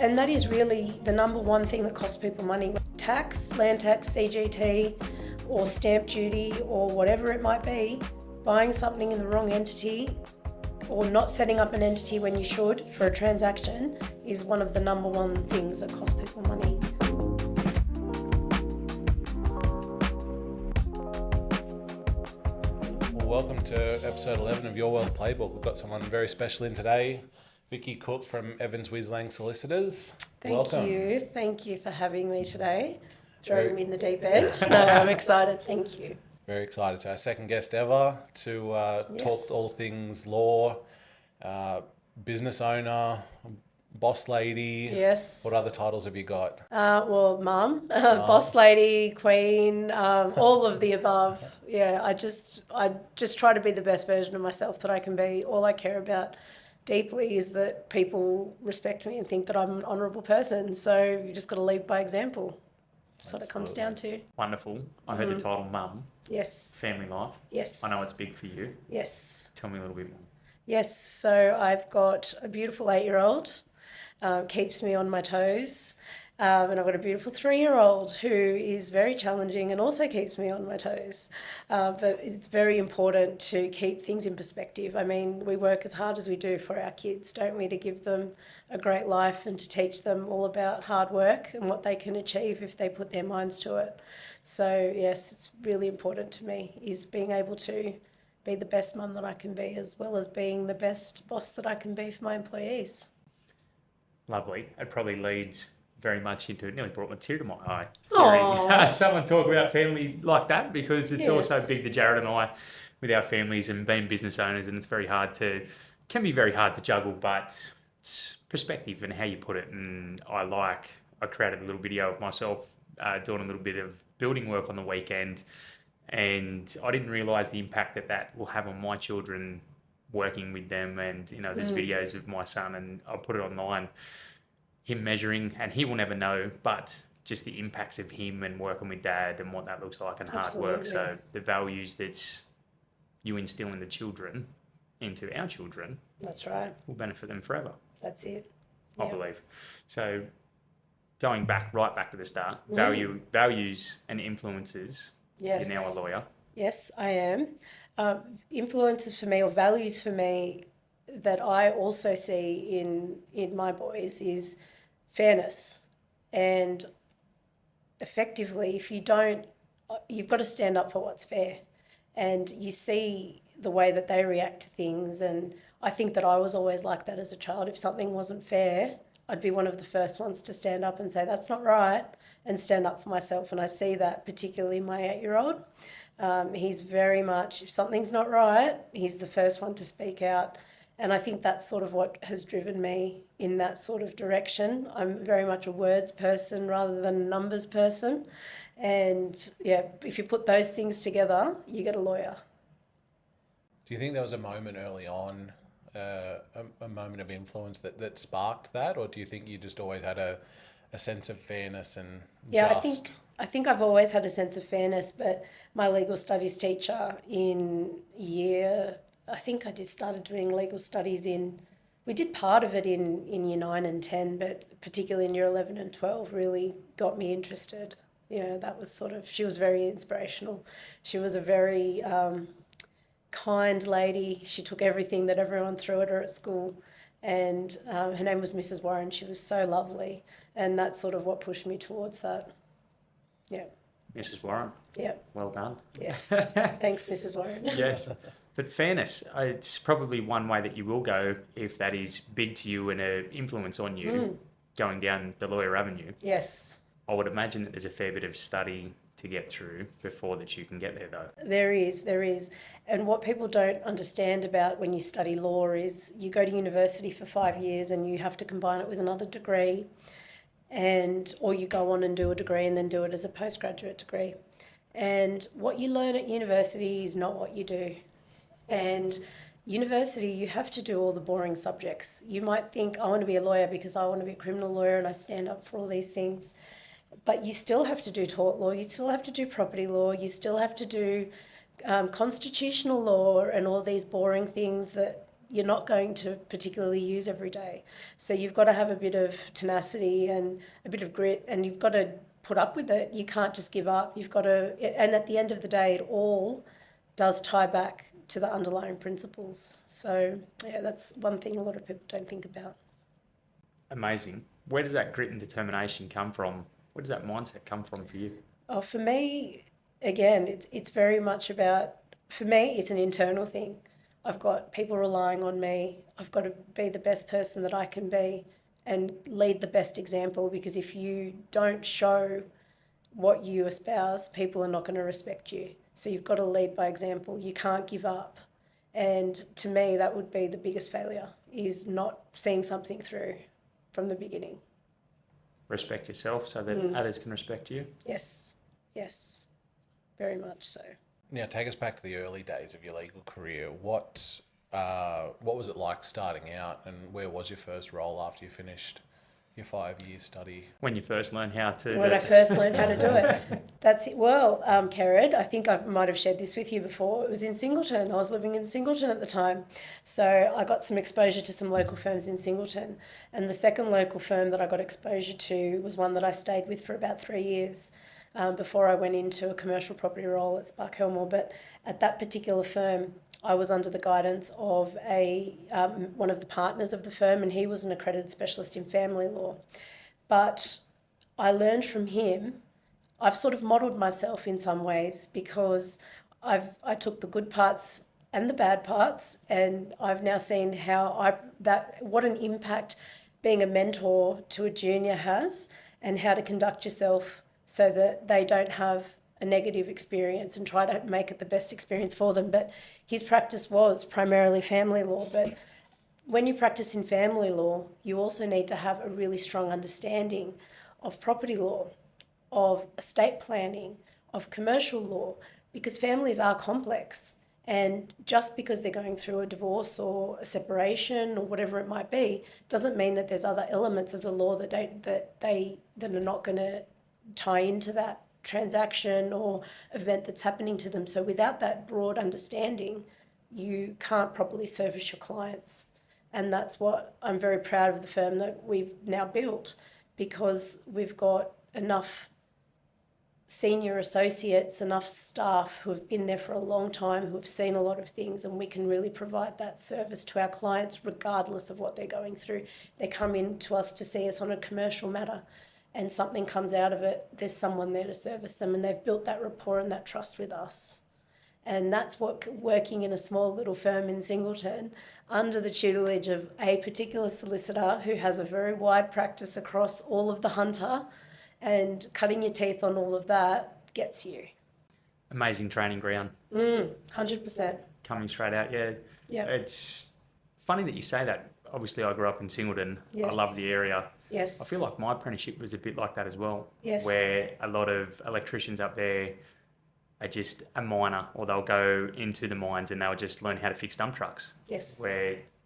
And that is really the number one thing that costs people money. Tax, land tax, CGT, or stamp duty, or whatever it might be, buying something in the wrong entity or not setting up an entity when you should for a transaction is one of the number one things that cost people money. Well, welcome to episode 11 of Your Wealth Playbook. We've got someone very special in today, Vicki Cook from Evans Wislang Solicitors. Welcome. Thank you for having me today, throwing me in the deep end. No, I'm excited, thank you. Very excited. So our second guest ever to talk all things law, business owner, boss lady. Yes. What other titles have you got? Mum, boss lady, queen, all of the above. Yeah, I just try to be the best version of myself that I can be. All I care about deeply is that people respect me and think that I'm an honourable person. So you just got to lead by example. That's what it comes down to. Wonderful. I heard the title Mum. Yes. Family life. Yes. I know it's big for you. Yes. Tell me a little bit more. Yes. So I've got a beautiful 8-year-old, keeps me on my toes. And I've got a beautiful 3-year-old who is very challenging and also keeps me on my toes. But it's very important to keep things in perspective. I mean, we work as hard as we do for our kids, don't we, to give them a great life and to teach them all about hard work and what they can achieve if they put their minds to it. So, yes, it's really important to me is being able to be the best mum that I can be as well as being the best boss that I can be for my employees. Lovely. It probably leads very much into it. Nearly brought a tear to my eye. Aww. Someone talk about family like that because it's Yes. also big to Jared and I with our families and being business owners, and it's can be very hard to juggle, but it's perspective and how you put it. And I created a little video of myself doing a little bit of building work on the weekend, and I didn't realise the impact that will have on my children working with them. And there's videos of my son, and I'll put it online, him measuring, and he will never know, but just the impacts of him and working with dad and what that looks like and hard work. So the values that you instill in the children, into our children, That's right. will benefit them forever. That's it. I believe. So going right back to the start, values and influences. Yes. You're now a lawyer. Yes, I am. Influences for me or values for me that I also see in my boys is fairness. And effectively, if you don't, you've got to stand up for what's fair. And you see the way that they react to things. And I think that I was always like that as a child. If something wasn't fair, I'd be one of the first ones to stand up and say, that's not right, and stand up for myself. And I see that particularly in my 8-year-old. He's very much, if something's not right, he's the first one to speak out. And I think that's sort of what has driven me in that sort of direction. I'm very much a words person rather than a numbers person. And yeah, if you put those things together, you get a lawyer. Do you think there was a moment early on, a moment of influence that sparked that? Or do you think you just always had a sense of fairness and I think I've always had a sense of fairness, but my legal studies teacher I think I just started doing legal studies we did part of it in year 9 and 10, but particularly in year 11 and 12 really got me interested. That was she was very inspirational. She was a very kind lady. She took everything that everyone threw at her at school, and her name was Mrs. Warren. She was so lovely, and that's sort of what pushed me towards that. Yeah. Mrs. Warren. Yeah. Well done. Yes. Thanks, Mrs. Warren. Yes. But fairness, it's probably one way that you will go if that is big to you and an influence on you going down the lawyer avenue. Yes. I would imagine that there's a fair bit of study to get through before that you can get there, though. There is. And what people don't understand about when you study law is you go to university for 5 years and you have to combine it with another degree, or you go on and do a degree and then do it as a postgraduate degree. And what you learn at university is not what you do. And university, you have to do all the boring subjects. You might think, I want to be a lawyer because I want to be a criminal lawyer and I stand up for all these things. But you still have to do tort law, you still have to do property law, you still have to do constitutional law and all these boring things that you're not going to particularly use every day. So you've got to have a bit of tenacity and a bit of grit, and you've got to put up with it. You can't just give up. You've got to, and at the end of the day, it all does tie back to the underlying principles. So yeah, that's one thing a lot of people don't think about. Amazing. Where does that grit and determination come from? Where does that mindset come from for you? Oh, for me, again, it's very much about, for me, it's an internal thing. I've got people relying on me. I've got to be the best person that I can be and lead the best example, because if you don't show what you espouse, people are not going to respect you. So you've got to lead by example. You can't give up. And to me, that would be the biggest failure, is not seeing something through from the beginning. Respect yourself so that others can respect you. Yes, very much so. Now, take us back to the early days of your legal career. What was it like starting out, and where was your first role after you finished your 5-year study? When you first learned how to... When I first learned how to do it. That's it. Well, Kerrod, I think I might have shared this with you before. It was in Singleton. I was living in Singleton at the time. So I got some exposure to some local firms in Singleton. And the second local firm that I got exposure to was one that I stayed with for about 3 years before I went into a commercial property role at Spark Helmore. But at that particular firm, I was under the guidance of one of the partners of the firm, and he was an accredited specialist in family law. But I learned from him. I've sort of modelled myself in some ways, because I took the good parts and the bad parts, and I've now seen what an impact being a mentor to a junior has, and how to conduct yourself so that they don't have a negative experience, and try to make it the best experience for them. But his practice was primarily family law. But when you practice in family law, you also need to have a really strong understanding of property law, of estate planning, of commercial law, because families are complex. And just because they're going through a divorce or a separation or whatever it might be, doesn't mean that there's other elements of the law that are not going to tie into that transaction or event that's happening to them. So without that broad understanding, you can't properly service your clients. And that's what I'm very proud of the firm that we've now built, because we've got enough senior associates, enough staff who have been there for a long time, who have seen a lot of things, and we can really provide that service to our clients regardless of what they're going through. They come in to us to see us on a commercial matter, and something comes out of it, there's someone there to service them, and they've built that rapport and that trust with us. And that's what working in a small little firm in Singleton, under the tutelage of a particular solicitor who has a very wide practice across all of the hunter, and cutting your teeth on all of that, gets you. Amazing training ground. 100%. Coming straight out, yeah. Yeah. It's funny that you say that. Obviously, I grew up in Singleton. Yes. I love the area. Yes. I feel like my apprenticeship was a bit like that as well. Yes. Where a lot of electricians up there are just a miner, or they'll go into the mines and they'll just learn how to fix dump trucks. Yes.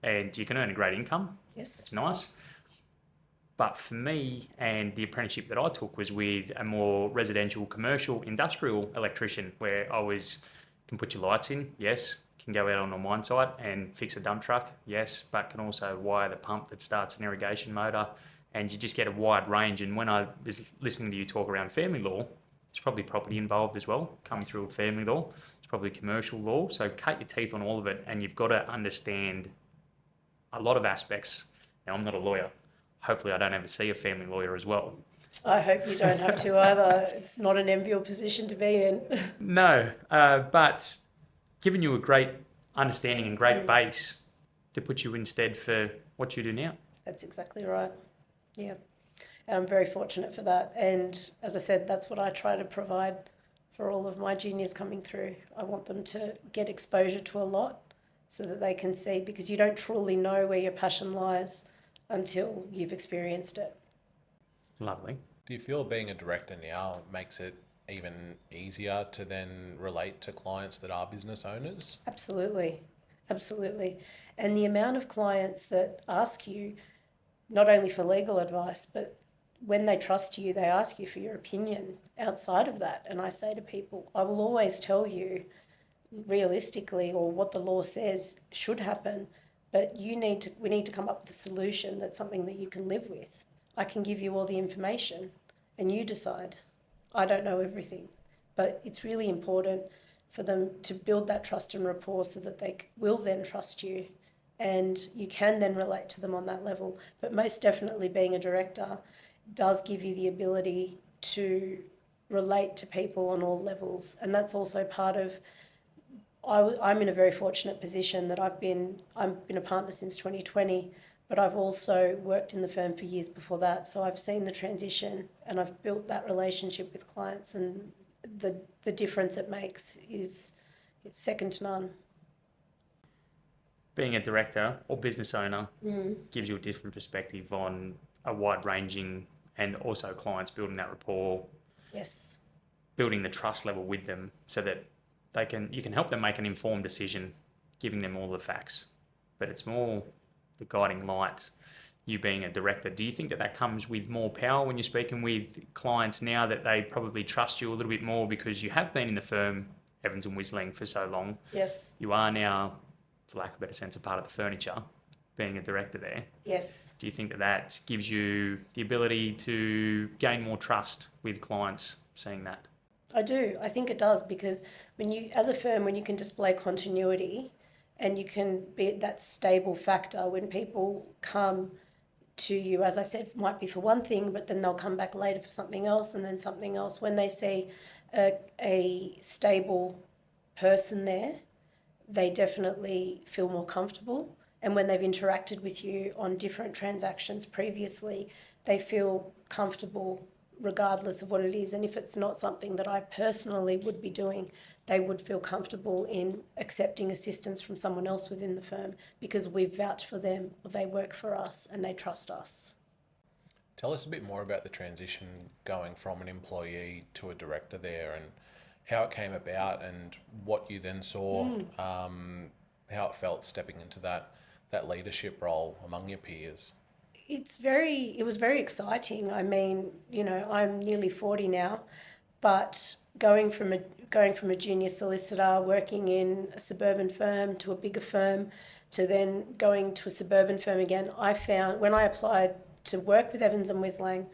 And you can earn a great income. Yes. It's nice. But for me, and the apprenticeship that I took was with a more residential, commercial, industrial electrician, where I can put your lights in, yes, can go out on a mine site and fix a dump truck, yes, but can also wire the pump that starts an irrigation motor, and you just get a wide range. And when I was listening to you talk around family law, there's probably property involved as well, coming through family law. It's probably commercial law. So cut your teeth on all of it, and you've got to understand a lot of aspects. Now, I'm not a lawyer. Hopefully I don't ever see a family lawyer as well. I hope you don't have to either. It's not an enviable position to be in. No, but giving you a great understanding and great base to put you instead for what you do now. That's exactly right. Yeah. And I'm very fortunate for that. And as I said, that's what I try to provide for all of my juniors coming through. I want them to get exposure to a lot so that they can see, because you don't truly know where your passion lies until you've experienced it. Lovely. Do you feel being a director now makes it even easier to then relate to clients that are business owners? Absolutely. Absolutely. And the amount of clients that ask you, not only for legal advice, but when they trust you, they ask you for your opinion outside of that. And I say to people, I will always tell you realistically, or what the law says should happen, but we need to come up with a solution that's something that you can live with. I can give you all the information and you decide. I don't know everything, but it's really important for them to build that trust and rapport so that they will then trust you and you can then relate to them on that level. But most definitely being a director does give you the ability to relate to people on all levels. And that's also part of, I'm in a very fortunate position that I've been a partner since 2020, but I've also worked in the firm for years before that. So I've seen the transition and I've built that relationship with clients, and the difference it makes is second to none. Being a director or business owner gives you a different perspective on a wide-ranging, and also clients, building that rapport, Yes. building the trust level with them so that you can help them make an informed decision, giving them all the facts. But it's more the guiding light, you being a director. Do you think that comes with more power when you're speaking with clients now, that they probably trust you a little bit more because you have been in the firm, Evans and Wislang, for so long? Yes. You are now, for lack of a better sense, a part of the furniture, being a director there. Yes. Do you think that gives you the ability to gain more trust with clients, seeing that? I do. I think it does, because when you, as a firm, when you can display continuity and you can be that stable factor, when people come to you, as I said, might be for one thing, but then they'll come back later for something else and then something else. When they see a stable person there, they definitely feel more comfortable. And when they've interacted with you on different transactions previously, they feel comfortable regardless of what it is. And if it's not something that I personally would be doing, they would feel comfortable in accepting assistance from someone else within the firm because we've vouched for them, or they work for us and they trust us. Tell us a bit more about the transition going from an employee to a director there, and how it came about and what you then saw, how it felt stepping into that leadership role among your peers. It was very exciting. I mean, I'm nearly 40 now, but going from a junior solicitor working in a suburban firm to a bigger firm to then going to a suburban firm again, I found when I applied to work with Evans and Wislang,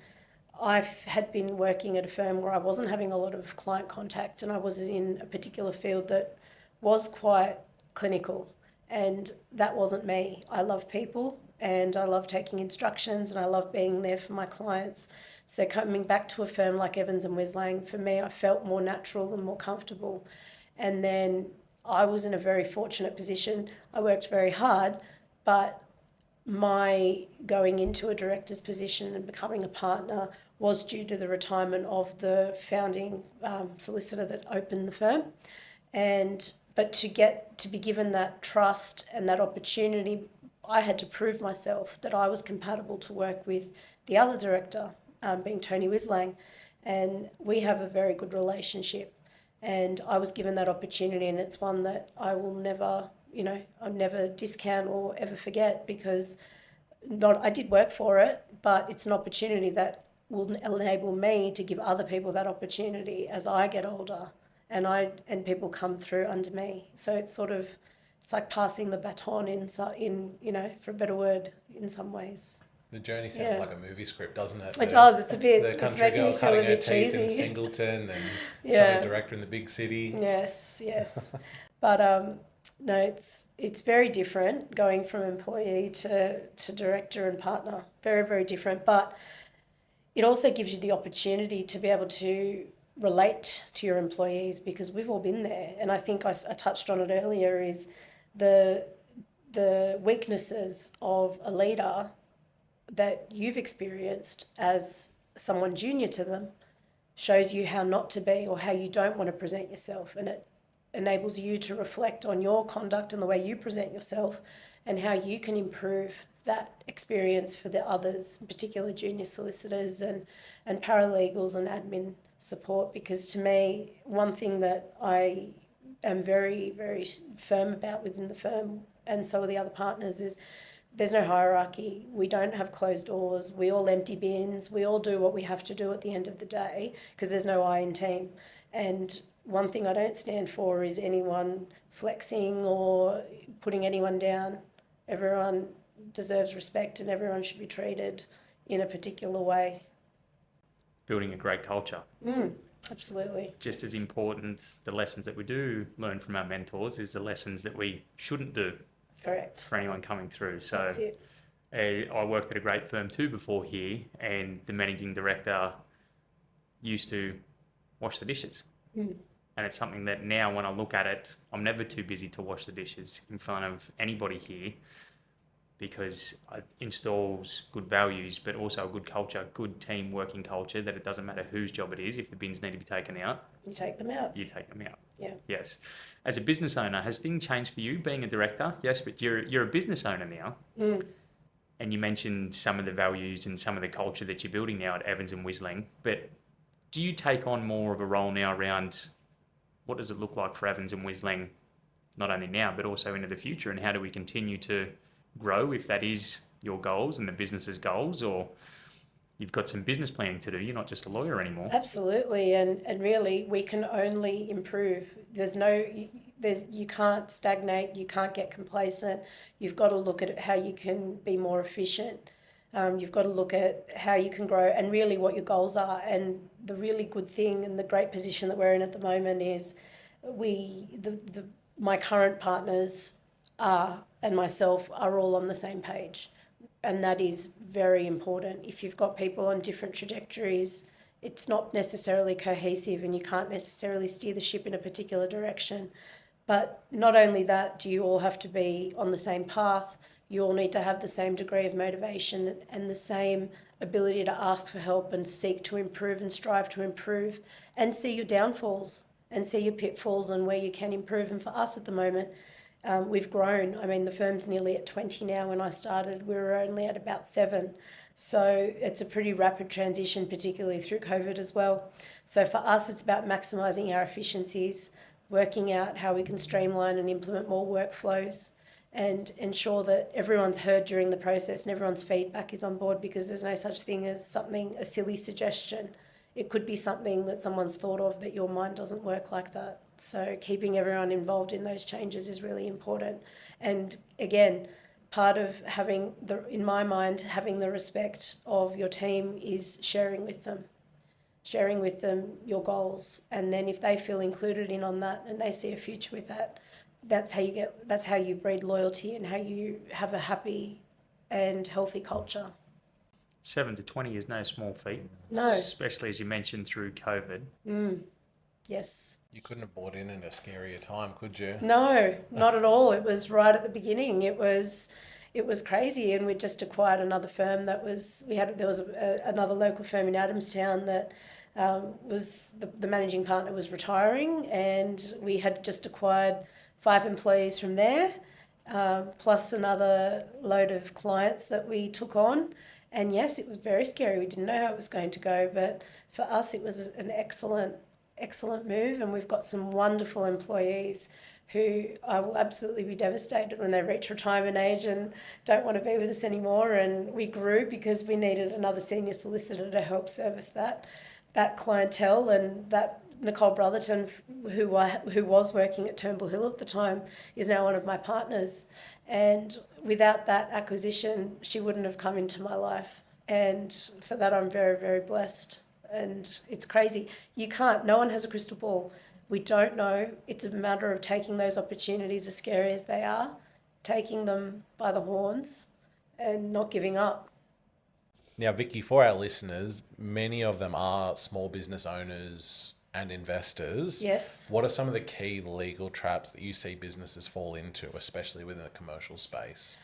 I had been working at a firm where I wasn't having a lot of client contact, and I was in a particular field that was quite clinical, and that wasn't me. I love people and I love taking instructions and I love being there for my clients. So coming back to a firm like Evans and Wislang, for me, I felt more natural and more comfortable. And then I was in a very fortunate position. I worked very hard, but my going into a director's position and becoming a partner was due to the retirement of the founding solicitor that opened the firm. But to be given that trust and that opportunity, I had to prove myself that I was compatible to work with the other director, being Tony Wislang, and we have a very good relationship. And I was given that opportunity, and it's one that I will never, I'll never discount or ever forget, because I did work for it, but it's an opportunity that will enable me to give other people that opportunity as I get older, and people come through under me. So it's like passing the baton in for a better word, in some ways. The journey sounds like a movie script, doesn't it? It does. It's a bit. The It's country making me girl feel a cutting her bit teeth in cheesy. Singleton and Yeah. becoming a director in the big city. Yes. But no, it's very different going from employee to director and partner. Very, very different. But it also gives you the opportunity to be able to relate to your employees, because we've all been there. And I think I touched on it earlier, is the weaknesses of a leader that you've experienced as someone junior to them shows you how not to be, or how you don't want to present yourself. And it enables you to reflect on your conduct and the way you present yourself, and how you can improve that experience for the others, in particular junior solicitors and paralegals and admin support. Because to me, one thing that I am very, very firm about within the firm, and so are the other partners, is there's no hierarchy. We don't have closed doors. We all empty bins. We all do what we have to do at the end of the day, because there's no I in team. And one thing I don't stand for is anyone flexing or putting anyone down. Everyone deserves respect and everyone should be treated in a particular way. Building a great culture. Absolutely. Just as important, the lessons that we do learn from our mentors is the lessons that we shouldn't do. Correct. For anyone coming through. So That's it. I worked at a great firm too before here, and the managing director used to wash the dishes. And it's something that now when I look at it, I'm never too busy to wash the dishes in front of anybody here, because it installs good values, but also a good culture, good team working culture, that it doesn't matter whose job it is. If the bins need to be taken out, You take them out. you take them out. Yeah. Yes. As a business owner, has things changed for you being a director? Yes, but you're a business owner now. And you mentioned some of the values and some of the culture that you're building now at Evans and Wislang. But do you take on more of a role now around what does it look like for Evans and Wislang, not only now, but also into the future? And how do we continue to grow if that is your goals and the business's goals? Or you've got some business planning to do. You're not just a lawyer anymore. Absolutely. And really, we can only improve. You can't stagnate. You can't get complacent. You've got to look at how you can be more efficient. You've got to look at how you can grow and really what your goals are. And the really good thing and the great position that we're in at the moment is my current partners and myself are all on the same page. And that is very important. If you've got people on different trajectories, it's not necessarily cohesive and you can't necessarily steer the ship in a particular direction. But not only that, do you all have to be on the same path, you all need to have the same degree of motivation and the same ability to ask for help and seek to improve and strive to improve and see your downfalls and see your pitfalls and where you can improve. And for us at the moment, we've grown. I mean, the firm's nearly at 20 now. When I started, we were only at about 7. So it's a pretty rapid transition, particularly through COVID as well. So for us, it's about maximising our efficiencies, working out how we can streamline and implement more workflows and ensure that everyone's heard during the process and everyone's feedback is on board, because there's no such thing as a silly suggestion. It could be something that someone's thought of that your mind doesn't work like that. So keeping everyone involved in those changes is really important. And again, part of in my mind, having the respect of your team is sharing with them your goals. And then if they feel included in on that and they see a future with that, that's how you breed loyalty and how you have a happy and healthy culture. 7 to 20 is no small feat. No. Especially as you mentioned through COVID. Yes. You couldn't have bought in a scarier time, could you? No, not at all. It was right at the beginning. It was crazy, and we just acquired another firm there was another local firm in Adamstown that was the managing partner was retiring, and we had just acquired 5 employees from there, plus another load of clients that we took on. And yes, it was very scary. We didn't know how it was going to go, but for us, it was an excellent move. And we've got some wonderful employees who I will absolutely be devastated when they reach retirement age and don't want to be with us anymore. And we grew because we needed another senior solicitor to help service that clientele. And that Nicole Brotherton, who was working at Turnbull Hill at the time, is now one of my partners. And without that acquisition, she wouldn't have come into my life. And for that, I'm very, very blessed. And it's crazy. No one has a crystal ball. We don't know. It's a matter of taking those opportunities, as scary as they are, taking them by the horns and not giving up. Now, Vicki, for our listeners, many of them are small business owners and investors. Yes. What are some of the key legal traps that you see businesses fall into, especially within the commercial space?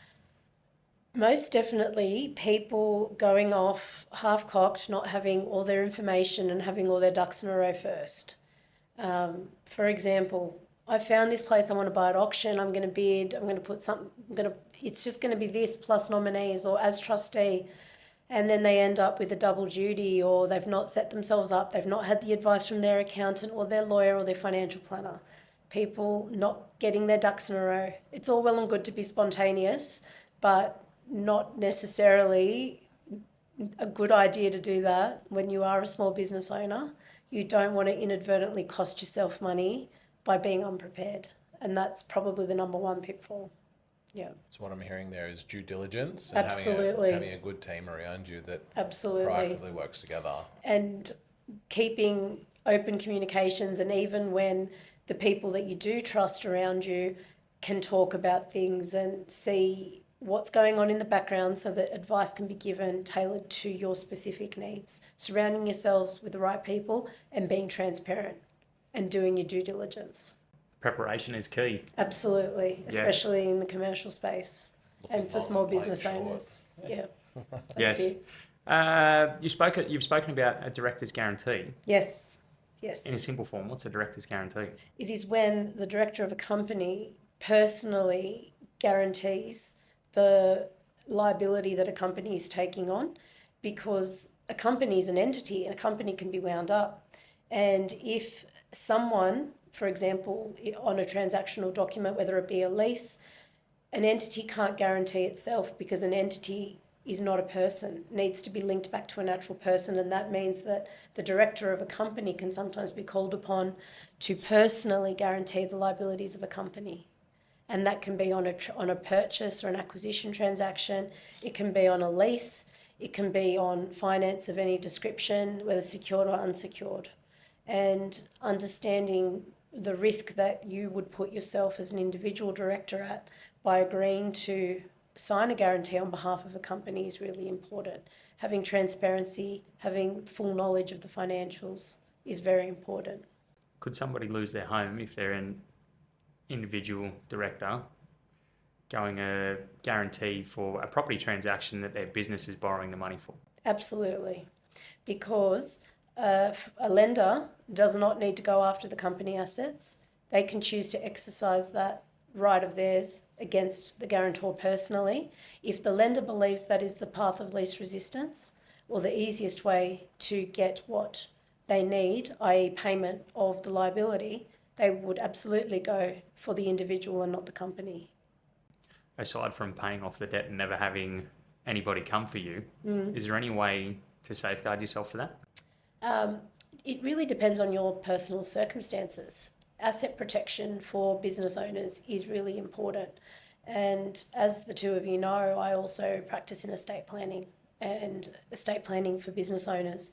Most definitely people going off half-cocked, not having all their information and having all their ducks in a row first. For example, I found this place I want to buy at auction, I'm going to bid, I'm going to put something, it's just going to be this plus nominees or as trustee. And then they end up with a double duty, or they've not set themselves up, they've not had the advice from their accountant or their lawyer or their financial planner. People not getting their ducks in a row. It's all well and good to be spontaneous, but not necessarily a good idea to do that when you are a small business owner. You don't want to inadvertently cost yourself money by being unprepared. And that's probably the number one pitfall. Yeah, So what I'm hearing there is due diligence and absolutely. having a good team around you that Absolutely. proactively works together. And keeping open communications, and even when the people that you do trust around you can talk about things and see what's going on in the background so that advice can be given tailored to your specific needs. Surrounding yourselves with the right people and being transparent and doing your due diligence. Preparation is key. Absolutely, Yeah. especially in the commercial space Looking and for long small and playing business short. owners. Yeah, that's Yes. it. You've spoken about a director's guarantee. Yes, yes. In a simple form, what's a director's guarantee? It is when the director of a company personally guarantees the liability that a company is taking on, because a company is an entity and a company can be wound up. And if someone, for example, on a transactional document, whether it be a lease, an entity can't guarantee itself because an entity is not a person, it needs to be linked back to a natural person, and that means that the director of a company can sometimes be called upon to personally guarantee the liabilities of a company. And that can be on a purchase or an acquisition transaction, it can be on a lease, it can be on finance of any description, whether secured or unsecured. And understanding the risk that you would put yourself as an individual director at by agreeing to sign a guarantee on behalf of a company is really important. Having transparency, having full knowledge of the financials is very important. Could somebody lose their home if they're an individual director going a guarantee for a property transaction that their business is borrowing the money for? Absolutely. Because a lender does not need to go after the company assets. They can choose to exercise that right of theirs against the guarantor personally. If the lender believes that is the path of least resistance, or the easiest way to get what they need, i.e. payment of the liability, they would absolutely go for the individual and not the company. Aside from paying off the debt and never having anybody come for you, is there any way to safeguard yourself for that? It really depends on your personal circumstances. Asset protection for business owners is really important. And as the two of you know, I also practice in estate planning for business owners.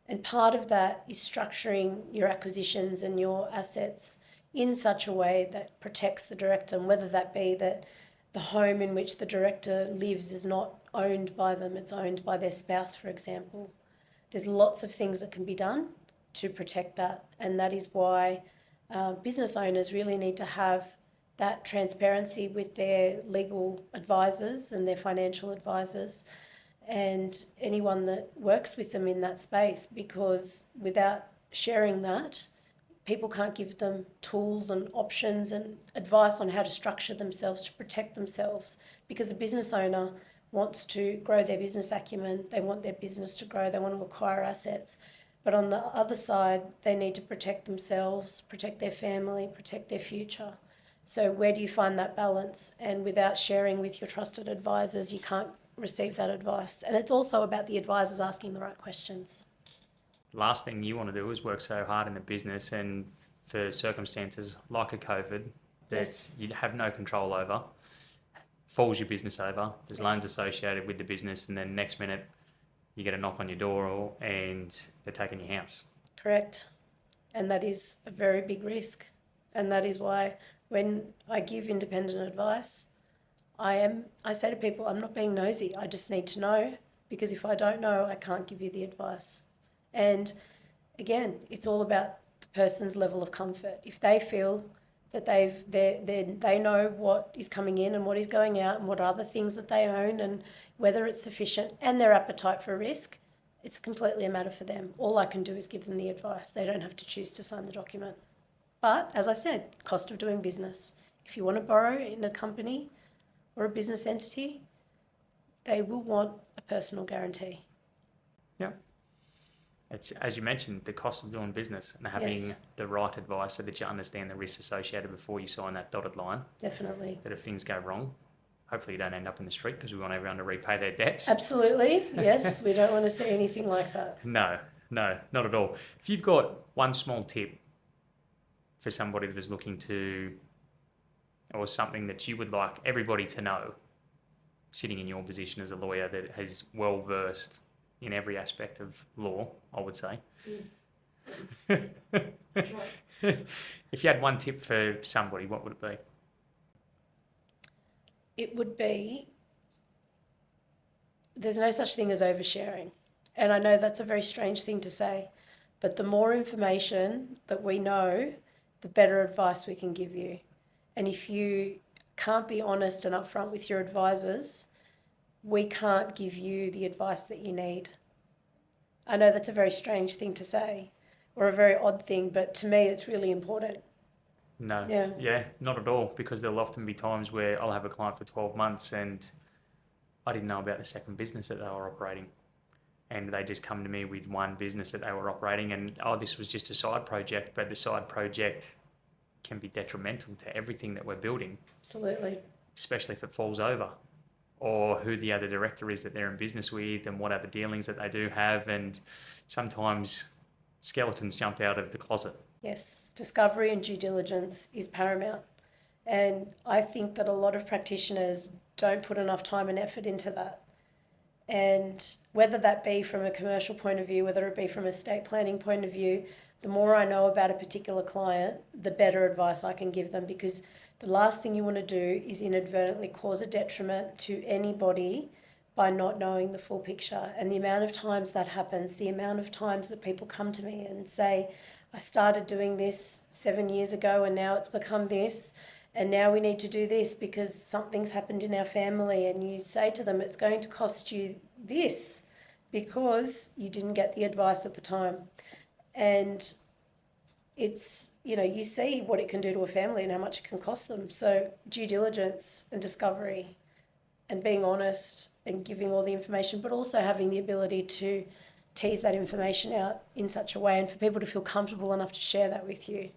And part of that is structuring your acquisitions and your assets in such a way that protects the director, and whether that be that the home in which the director lives is not owned by them, it's owned by their spouse, for example. There's lots of things that can be done to protect that, and that is why business owners really need to have that transparency with their legal advisors and their financial advisors and anyone that works with them in that space, because without sharing that, people can't give them tools and options and advice on how to structure themselves to protect themselves, because a business owner wants to grow their business acumen, they want their business to grow, they want to acquire assets. But on the other side, they need to protect themselves, protect their family, protect their future. So where do you find that balance? And without sharing with your trusted advisors, you can't receive that advice. And it's also about the advisors asking the right questions. Last thing you want to do is work so hard in the business, and for circumstances like a COVID that Yes. you have no control over, falls your business over, there's Yes. loans associated with the business, and then next minute you get a knock on your door and they're taking your house. Correct. And that is a very big risk. And that is why when I give independent advice, I say to people, I'm not being nosy. I just need to know, because if I don't know, I can't give you the advice. And again, it's all about the person's level of comfort. If they feel that they know what is coming in and what is going out and what other things that they own and whether it's sufficient, and their appetite for risk, it's completely a matter for them. All I can do is give them the advice. They don't have to choose to sign the document. But as I said, cost of doing business. If you want to borrow in a company or a business entity, they will want a personal guarantee. Yeah. It's, as you mentioned, the cost of doing business and having Yes. the right advice so that you understand the risks associated before you sign that dotted line. Definitely. That if things go wrong, hopefully you don't end up in the street, because we want everyone to repay their debts. Absolutely. Yes, we don't want to see anything like that. No, not at all. If you've got one small tip for somebody that is looking to or something that you would like everybody to know, sitting in your position as a lawyer that has well versed in every aspect of law, I would say. If you had one tip for somebody, what would it be? It would be, there's no such thing as oversharing. And I know that's a very strange thing to say, but the more information that we know, the better advice we can give you. And if you can't be honest and upfront with your advisors, we can't give you the advice that you need. I know that's a very strange thing to say, or a very odd thing, but to me it's really important. No. Yeah. Yeah, not at all, because there'll often be times where I'll have a client for 12 months and I didn't know about the second business that they were operating. And they just come to me with one business that they were operating and, this was just a side project, but the side project can be detrimental to everything that we're building. Absolutely. Especially if it falls over, or who the other director is that they're in business with and what other dealings that they do have. And sometimes skeletons jump out of the closet. Yes, discovery and due diligence is paramount. And I think that a lot of practitioners don't put enough time and effort into that. And whether that be from a commercial point of view, whether it be from a estate planning point of view, the more I know about a particular client, the better advice I can give them, because the last thing you want to do is inadvertently cause a detriment to anybody by not knowing the full picture. And the amount of times that happens, the amount of times that people come to me and say, I started doing this 7 years ago and now it's become this, and now we need to do this because something's happened in our family, and you say to them, it's going to cost you this because you didn't get the advice at the time. And it's, you see what it can do to a family and how much it can cost them. So due diligence and discovery and being honest and giving all the information, but also having the ability to tease that information out in such a way and for people to feel comfortable enough to share that with you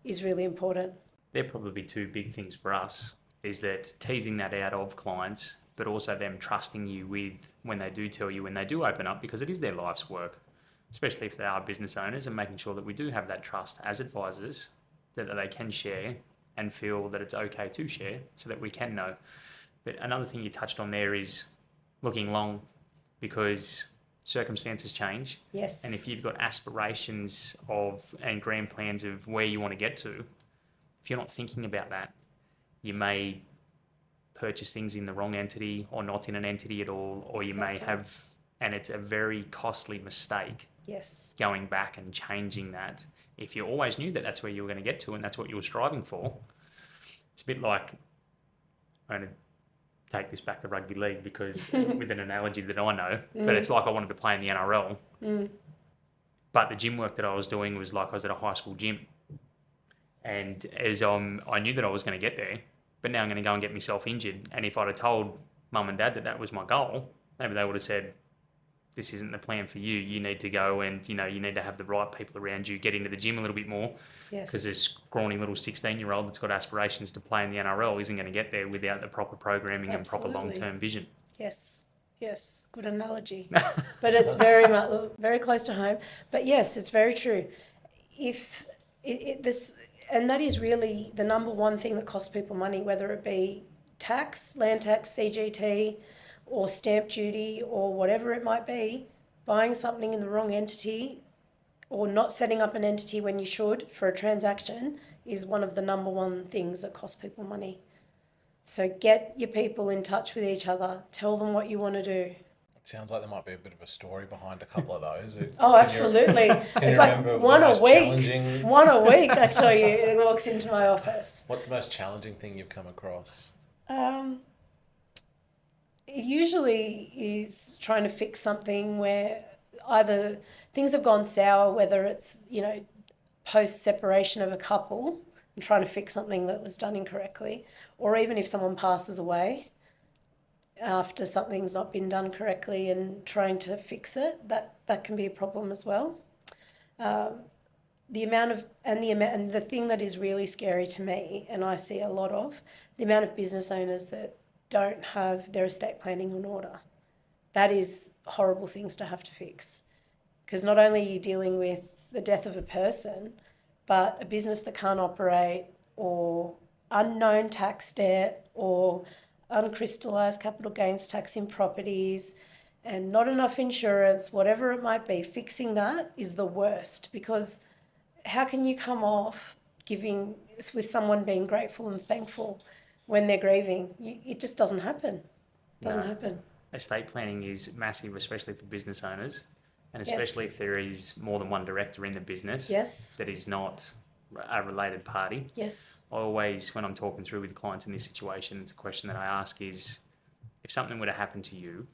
is really important. They're probably two big things for us, is that teasing that out of clients, but also them trusting you with when they do tell you, when they do open up, because it is their life's work, especially if they are business owners, and making sure that we do have that trust as advisors that they can share and feel that it's okay to share so that we can know. But another thing you touched on there is looking long, because circumstances change. Yes. And if you've got aspirations and grand plans of where you want to get to, if you're not thinking about that, you may purchase things in the wrong entity or not in an entity at all, or you may have, and it's a very costly mistake. Yes. Going back and changing that. If you always knew that that's where you were going to get to and that's what you were striving for, it's a bit like, I'm going to take this back to rugby league because with an analogy that I know, but it's like I wanted to play in the NRL. But the gym work that I was doing was like I was at a high school gym. And as I knew that I was going to get there, but now I'm going to go and get myself injured. And if I'd have told mum and dad that that was my goal, maybe they would have said, this isn't the plan for you. You need to go and, you need to have the right people around you, get into the gym a little bit more. Yes. Because this scrawny little 16-year-old that's got aspirations to play in the NRL isn't going to get there without the proper programming and proper long-term vision. Yes. Good analogy. But it's very close to home. But yes, it's very true. If and that is really the number one thing that costs people money, whether it be tax, land tax, CGT, or stamp duty, or whatever it might be. Buying something in the wrong entity or not setting up an entity when you should for a transaction is one of the number one things that cost people money. So get your people in touch with each other. Tell them what you want to do. It sounds like there might be a bit of a story behind a couple of those. Oh, absolutely. It's like one a week, I tell you, it walks into my office. What's the most challenging thing you've come across? It usually is trying to fix something where either things have gone sour, whether it's, post-separation of a couple and trying to fix something that was done incorrectly, or even if someone passes away after something's not been done correctly and trying to fix it, that can be a problem as well. The thing that is really scary to me, and I see a lot of, the amount of business owners that don't have their estate planning in order. That is horrible things to have to fix, because not only are you dealing with the death of a person, but a business that can't operate or unknown tax debt or uncrystallised capital gains tax in properties and not enough insurance, whatever it might be, fixing that is the worst, because how can you come off giving with someone being grateful and thankful when they're grieving? It just doesn't happen. Doesn't happen. Estate planning is massive, especially for business owners, and especially if there is more than one director in the business that is not a related party. Yes. I always, when I'm talking through with clients in this situation, it's a question that I ask is, if something were to happen to you,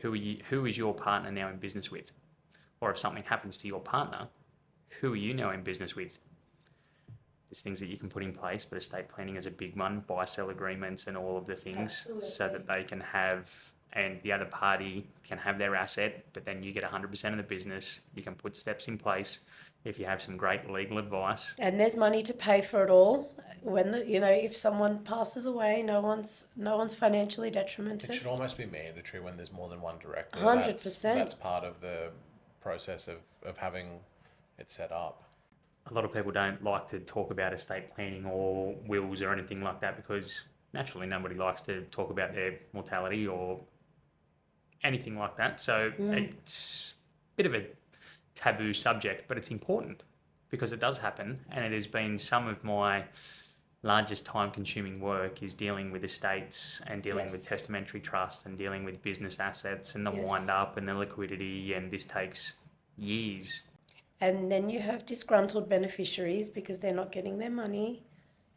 who is your partner now in business with? Or if something happens to your partner, who are you now in business with? There's things that you can put in place, but estate planning is a big one, buy-sell agreements and all of the things. Absolutely. So that they can have, and the other party can have their asset, but then you get 100% of the business. You can put steps in place if you have some great legal advice. And there's money to pay for it all. When if someone passes away, no one's financially detrimented. It should almost be mandatory when there's more than one director. 100%. That's part of the process of having it set up. A lot of people don't like to talk about estate planning or wills or anything like that, because naturally nobody likes to talk about their mortality or anything like that. So it's a bit of a taboo subject, but it's important because it does happen, and it has been some of my largest time-consuming work is dealing with estates and dealing with testamentary trust and dealing with business assets and the wind-up and the liquidity, and this takes years. And then you have disgruntled beneficiaries because they're not getting their money,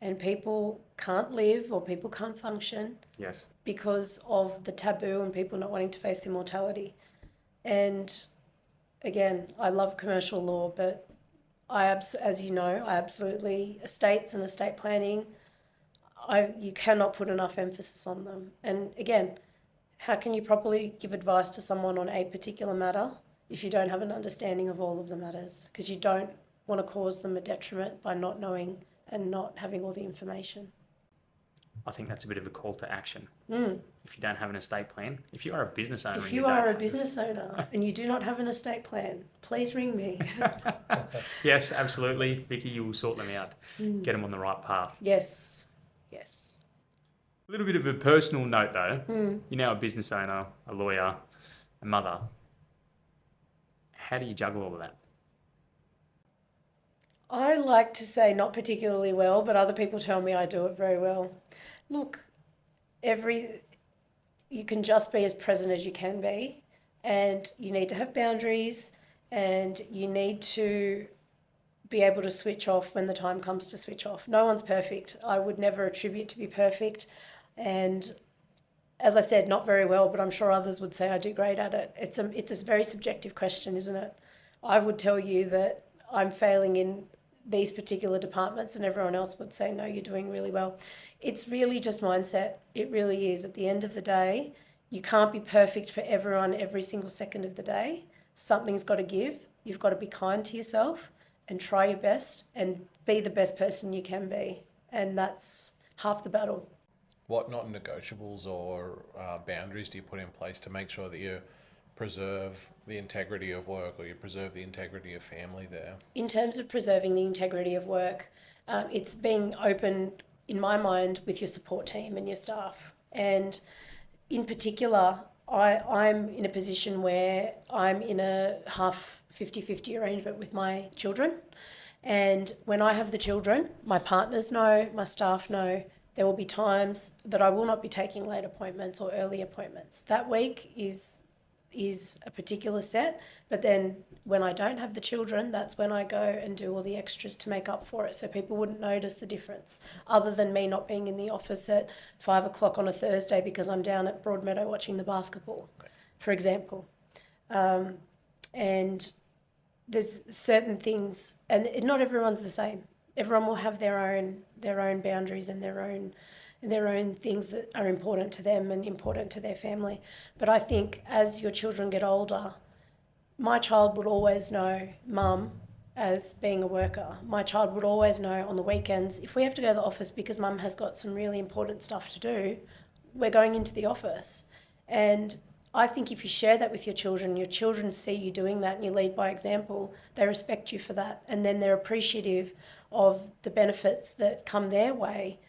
and people can't live or people can't function because of the taboo and people not wanting to face their mortality. And again, I love commercial law, but as you know, estates and estate planning, you cannot put enough emphasis on them. And again, how can you properly give advice to someone on a particular matter if you don't have an understanding of all of the matters? Because you don't want to cause them a detriment by not knowing and not having all the information. I think that's a bit of a call to action. If you don't have an estate plan, if you are a business owner, and you do not have an estate plan, please ring me. Yes, absolutely, Vicki. You will sort them out, get them on the right path. Yes. A little bit of a personal note, though. You're now a business owner, a lawyer, a mother. How do you juggle all of that? I like to say not particularly well, but other people tell me I do it very well. Look, you can just be as present as you can be, and you need to have boundaries, and you need to be able to switch off when the time comes to switch off. No one's perfect. I would never attribute to be perfect. And as I said, not very well, but I'm sure others would say I do great at it. It's a very subjective question, isn't it? I would tell you that I'm failing in these particular departments, and everyone else would say, no, you're doing really well. It's really just mindset. It really is. At the end of the day, you can't be perfect for everyone every single second of the day. Something's got to give. You've got to be kind to yourself and try your best and be the best person you can be. And that's half the battle. What non-negotiables or boundaries do you put in place to make sure that you preserve the integrity of work, or you preserve the integrity of family there? In terms of preserving the integrity of work, it's being open, in my mind, with your support team and your staff. And in particular, I'm in a position where I'm in a half 50-50 arrangement with my children. And when I have the children, my partners know, my staff know, there will be times that I will not be taking late appointments or early appointments. That week is a particular set, but then when I don't have the children, that's when I go and do all the extras to make up for it, so people wouldn't notice the difference, other than me not being in the office at 5 o'clock on a Thursday because I'm down at Broadmeadow watching the basketball, for example. And there's certain things, and not everyone's the same. Everyone will have their own boundaries and their own things that are important to them and important to their family. But I think as your children get older, my child would always know Mum as being a worker. My child would always know on the weekends, if we have to go to the office because Mum has got some really important stuff to do, we're going into the office. And I think if you share that with your children see you doing that and you lead by example, they respect you for that. And then they're appreciative of the benefits that come their way,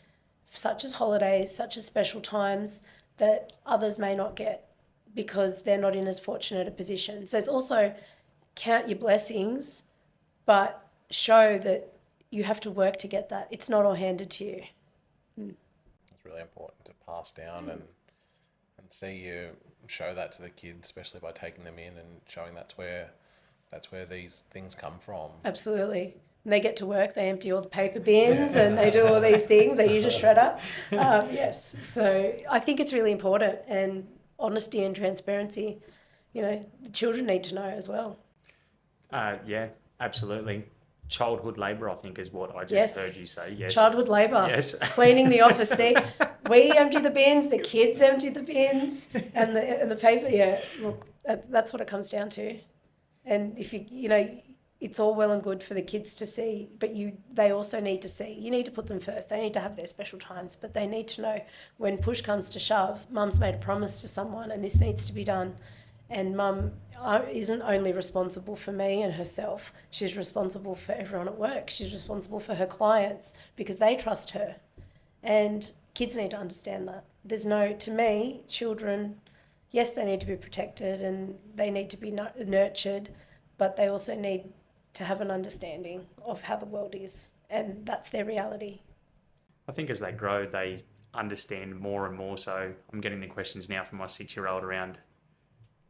such as holidays, such as special times that others may not get because they're not in as fortunate a position. So it's also count your blessings, but show that you have to work to get that. It's not all handed to you. It's really important to pass down and see you show that to the kids, especially by taking them in and showing that's where these things come from. Absolutely. And they get to work, they empty all the paper bins and they do all these things, they use a shredder. Yes. So I think it's really important, and honesty and transparency, the children need to know as well. Yeah, absolutely. Childhood labour, I think, is what I just Yes. heard you say. Yes. Childhood labour. Yes. Cleaning the office. See, we empty the bins, the kids empty the bins, and the paper. Yeah, look, that's what it comes down to. And if it's all well and good for the kids to see, but they also need to see. You need to put them first. They need to have their special times, but they need to know when push comes to shove, Mum's made a promise to someone, and this needs to be done. And Mum isn't only responsible for me and herself, she's responsible for everyone at work. She's responsible for her clients because they trust her. And kids need to understand that. To me, children, yes, they need to be protected and they need to be nurtured, but they also need to have an understanding of how the world is, and that's their reality. I think as they grow, they understand more and more. So I'm getting the questions now from my 6-year-old around,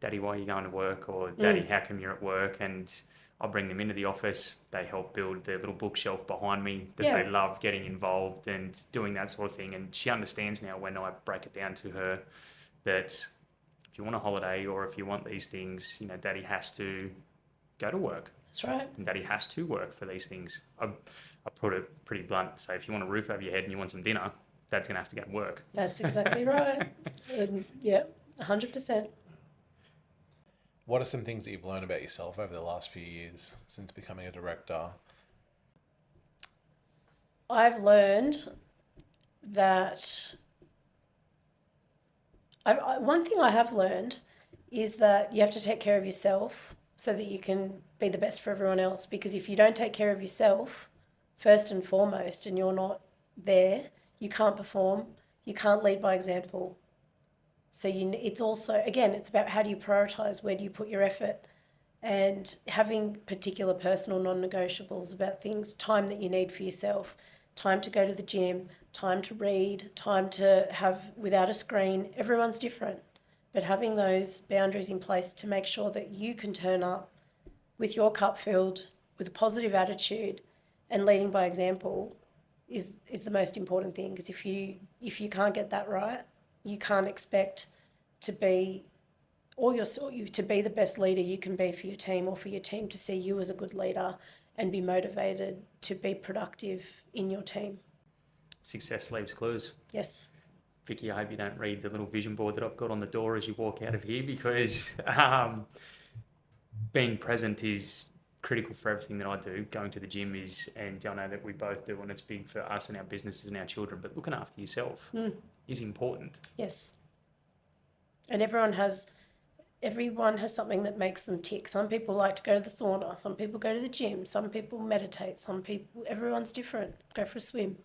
Daddy, why are you going to work? Or Daddy, how come you're at work? And I'll bring them into the office. They help build their little bookshelf behind me that they love getting involved and doing that sort of thing. And she understands now when I break it down to her that if you want a holiday or if you want these things, Daddy has to go to work. That's right. And Daddy has to work for these things. I put it pretty blunt. So if you want a roof over your head and you want some dinner, Dad's going to have to go and work. That's exactly right. Yeah, 100%. What are some things that you've learned about yourself over the last few years since becoming a director? I've learned that one thing I have learned is that you have to take care of yourself so that you can be the best for everyone else. Because if you don't take care of yourself, first and foremost, and you're not there, you can't perform, you can't lead by example. So it's also, again, it's about how do you prioritise, where do you put your effort, and having particular personal non-negotiables about things, time that you need for yourself, time to go to the gym, time to read, time to have without a screen. Everyone's different, but having those boundaries in place to make sure that you can turn up with your cup filled, with a positive attitude and leading by example is the most important thing. Because if you can't get that right, you can't expect to be the best leader you can be for your team, or for your team to see you as a good leader and be motivated to be productive in your team. Success leaves clues. Yes. Vicki, I hope you don't read the little vision board that I've got on the door as you walk out of here, because being present is critical for everything that I do. Going to the gym is, and I know that we both do, and it's big for us and our businesses and our children, but looking after yourself is important. Yes. And everyone has something that makes them tick. Some people like to go to the sauna, some people go to the gym, some people meditate, everyone's different. Go for a swim.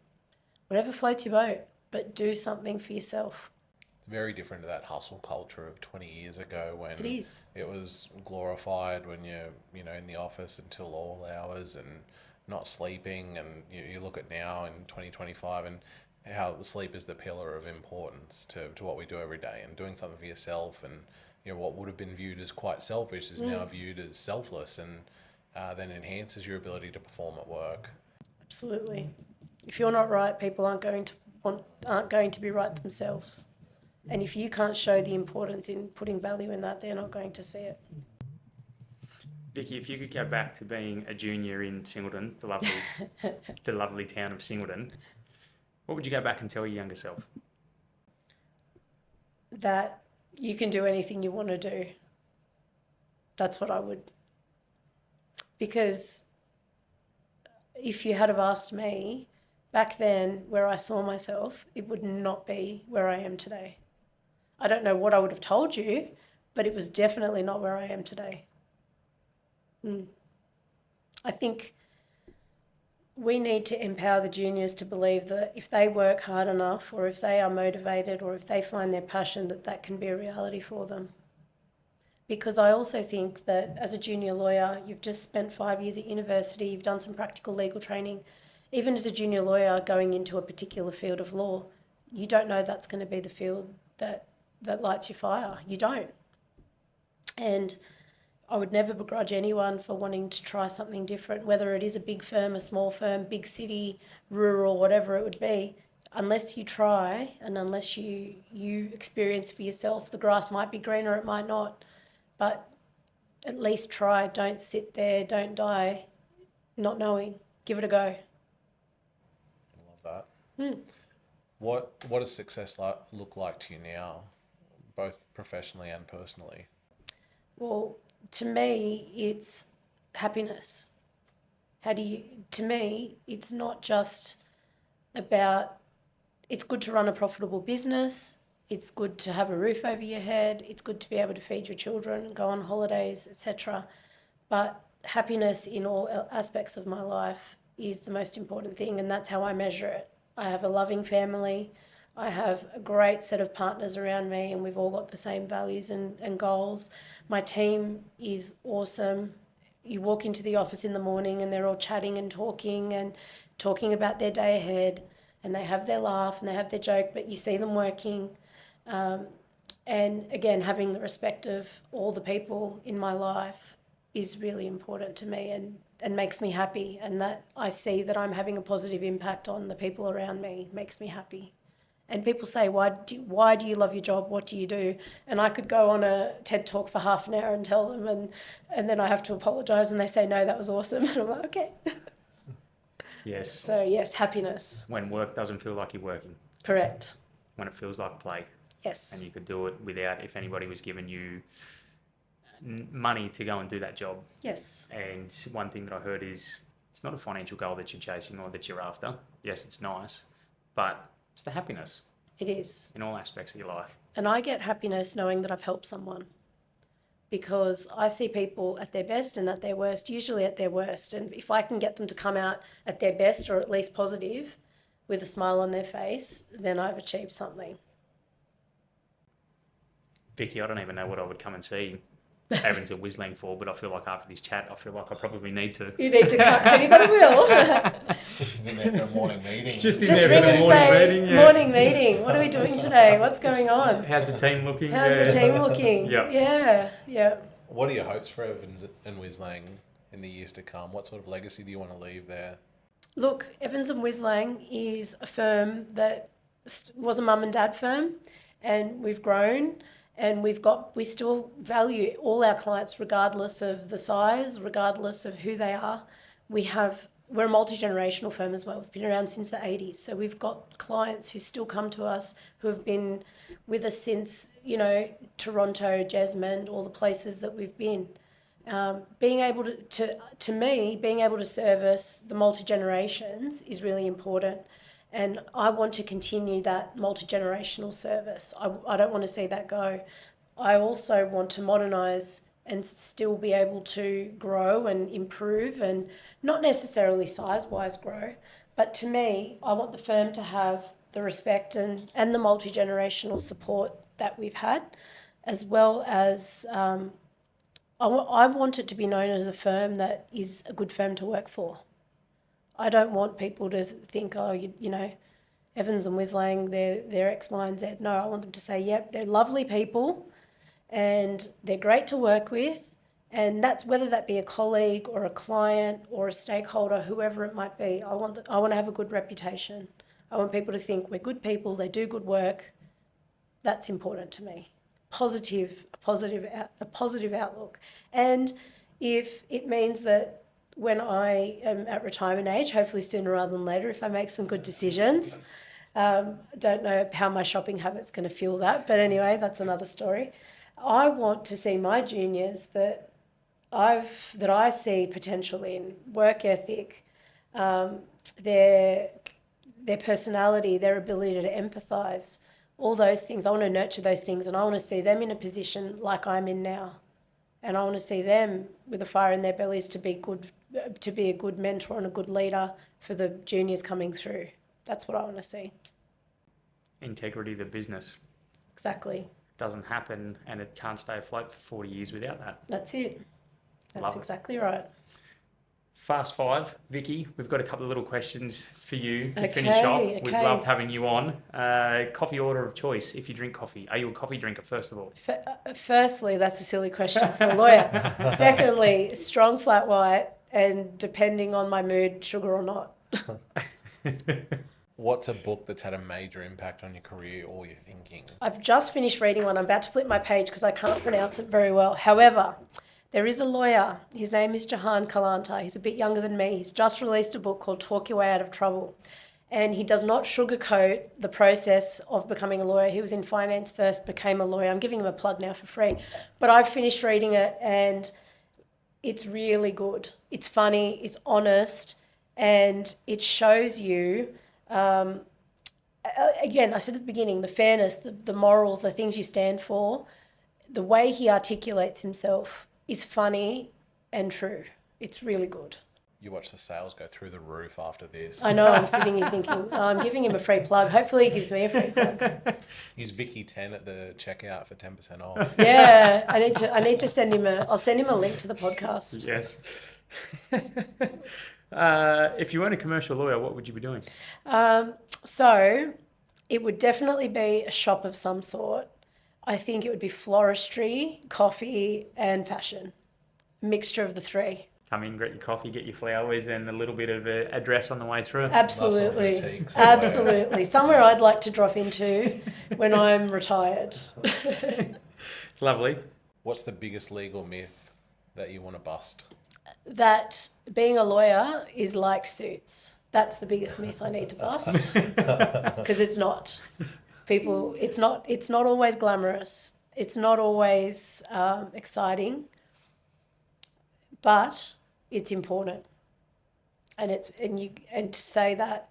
Whatever floats your boat, but do something for yourself. It's very different to that hustle culture of 20 years ago when it is. It was glorified when you're in the office until all hours and not sleeping, and you look at now in 2025 and how sleep is the pillar of importance to what we do every day, and doing something for yourself, and what would have been viewed as quite selfish is now viewed as selfless, and then enhances your ability to perform at work. Absolutely. If you're not right, people aren't going to be right themselves. And if you can't show the importance in putting value in that, they're not going to see it. Vicki, if you could go back to being a junior in Singleton, the lovely town of Singleton, what would you go back and tell your younger self? That you can do anything you want to do. That's what I would. Because if you had have asked me back then where I saw myself, it would not be where I am today. I don't know what I would have told you, but it was definitely not where I am today. I think we need to empower the juniors to believe that if they work hard enough, or if they are motivated, or if they find their passion, that can be a reality for them. Because I also think that as a junior lawyer, you've just spent 5 years at university, you've done some practical legal training. Even as a junior lawyer going into a particular field of law, you don't know that's going to be the field that lights your fire. You don't. And I would never begrudge anyone for wanting to try something different, whether it is a big firm, a small firm, big city, rural, whatever it would be. Unless you try and unless you experience for yourself, the grass might be greener, it might not. But at least try. Don't sit there. Don't die not knowing. Give it a go. I love that. What does success look like to you now, both professionally and personally? Well, to me, it's happiness. To me, it's not just about, it's good to run a profitable business. It's good to have a roof over your head. It's good to be able to feed your children, go on holidays, etc. But happiness in all aspects of my life is the most important thing, and that's how I measure it. I have a loving family. I have a great set of partners around me, and we've all got the same values and goals. My team is awesome. You walk into the office in the morning and they're all chatting and talking about their day ahead, and they have their laugh and they have their joke, but you see them working. And again, having the respect of all the people in my life is really important to me and makes me happy. And that I see that I'm having a positive impact on the people around me makes me happy. And people say, why do you love your job? What do you do? And I could go on a TED talk for half an hour and tell them, and then I have to apologise, and they say, no, that was awesome. And I'm like, okay. Yes. So yes, happiness. When work doesn't feel like you're working. Correct. When it feels like play. Yes. And you could do it without, if anybody was giving you money to go and do that job. Yes. And one thing that I heard is, it's not a financial goal that you're chasing or that you're after. Yes, it's nice, but it's the happiness. It is. In all aspects of your life. And I get happiness knowing that I've helped someone, because I see people at their best and at their worst, usually at their worst. And if I can get them to come out at their best, or at least positive, with a smile on their face, then I've achieved something. Vicki, I don't even know what I would come and see Evans and Wislang for, but I feel like after this chat, I feel like I probably need to. You need to come. Have you got a will? Just in there for a morning meeting. Just Just ring and say, morning meeting. What are we doing today? What's going on? How's the team looking? How's the team looking? Yeah. What are your hopes for Evans and Wislang in the years to come? What sort of legacy do you want to leave there? Look, Evans and Wislang is a firm that was a mum and dad firm, and we've grown. And we still value all our clients regardless of the size, regardless of who they are. We're a multi-generational firm as well. We've been around since the 80s. So we've got clients who still come to us, who have been with us since, Toronto, Jasmine, all the places that we've been. Being able to service the multi-generations is really important. And I want to continue that multi-generational service. I don't want to see that go. I also want to modernise and still be able to grow and improve, and not necessarily size-wise grow, but to me, I want the firm to have the respect and the multi-generational support that we've had, as well as I want it to be known as a firm that is a good firm to work for. I don't want people to think, Evans and Wislang, they're X, Y, and Z. No, I want them to say, yep, they're lovely people and they're great to work with. And that's whether that be a colleague or a client or a stakeholder, whoever it might be. I want to have a good reputation. I want people to think we're good people, they do good work. That's important to me. A positive outlook. And if it means that when I am at retirement age, hopefully sooner rather than later, if I make some good decisions. Don't know how my shopping habit's going to fuel that, but anyway, that's another story. I want to see my juniors that I see potential in, work ethic, their personality, their ability to empathise, all those things. I want to nurture those things, and I want to see them in a position like I'm in now. And I want to see them with a fire in their bellies to be a good mentor and a good leader for the juniors coming through. That's what I want to see. Integrity of the business. Exactly. Doesn't happen, and it can't stay afloat for 40 years without that. That's it. That's Love it. exactly right. Fast five, Vicki. We've got a couple of little questions for you to Okay, finish off. We've okay. loved having you on. Coffee order of choice if you drink coffee. Are you a coffee drinker, first of all? Firstly, that's a silly question for a lawyer. Secondly, strong flat white, and depending on my mood, sugar or not. What's a book that's had a major impact on your career or your thinking? I've just finished reading one. I'm about to flip my page because I can't pronounce it very well. However, there is a lawyer. His name is Jahan Kalanta. He's a bit younger than me. He's just released a book called Talk Your Way Out of Trouble. And he does not sugarcoat the process of becoming a lawyer. He was in finance first, became a lawyer. I'm giving him a plug now for free. But I've finished reading it and it's really good. It's funny, it's honest, and it shows you, again, I said at the beginning, the fairness, the morals, the things you stand for. The way he articulates himself is funny and true. It's really good. You watch the sales go through the roof after this. I know, I'm sitting here thinking, I'm giving him a free plug. Hopefully he gives me a free plug. Use Vicki 10 at the checkout for 10% off. Yeah, I need to send him I'll send him a link to the podcast. Yes. If you weren't a commercial lawyer, what would you be doing? So it would definitely be a shop of some sort. I think it would be floristry, coffee, and fashion. A mixture of the three. Come in, get your coffee, get your flowers, and a little bit of a dress on the way through. Absolutely. Nice little boutique somewhere. Absolutely. Somewhere I'd like to drop into when I'm retired. Lovely. What's the biggest legal myth that you want to bust? That being a lawyer is like Suits. That's the biggest myth I need to bust. Because it's not. It's not always glamorous. It's not always exciting. But it's important. And to say that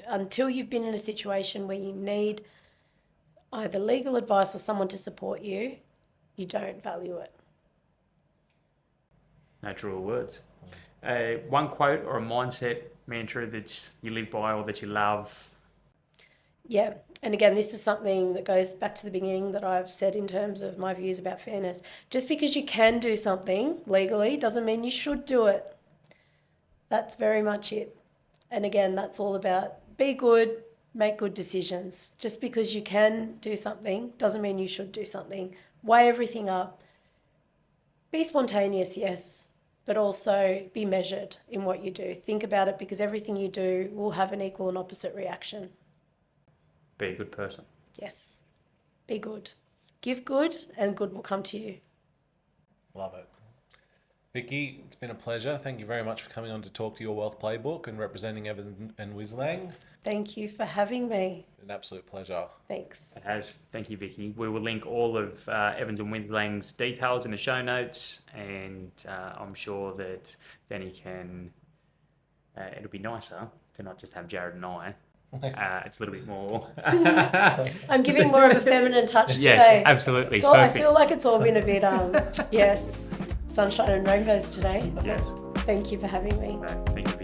until you've been in a situation where you need either legal advice or someone to support you, you don't value it. Natural words. One quote or a mindset mantra that you live by or that you love. Yeah. And again, this is something that goes back to the beginning that I've said in terms of my views about fairness. Just because you can do something legally doesn't mean you should do it. That's very much it. And again, that's all about be good, make good decisions. Just because you can do something doesn't mean you should do something. Weigh everything up. Be spontaneous, yes, but also be measured in what you do. Think about it, because everything you do will have an equal and opposite reaction. Be a good person. Yes. Be good. Give good and good will come to you. Love it. Vicki, it's been a pleasure. Thank you very much for coming on to talk to your wealth playbook and representing Evans and Wislang. Thank you for having me. An absolute pleasure. Thanks. It has. Thank you, Vicki. We will link all of Evans and Wislang's details in the show notes, and I'm sure that then he can... it'll be nicer to not just have Jared and I. It's a little bit more. I'm giving more of a feminine touch today. Yes, absolutely. I feel like it's all been a bit, yes, sunshine and rainbows today. Yes. Thank you for having me. Thank you.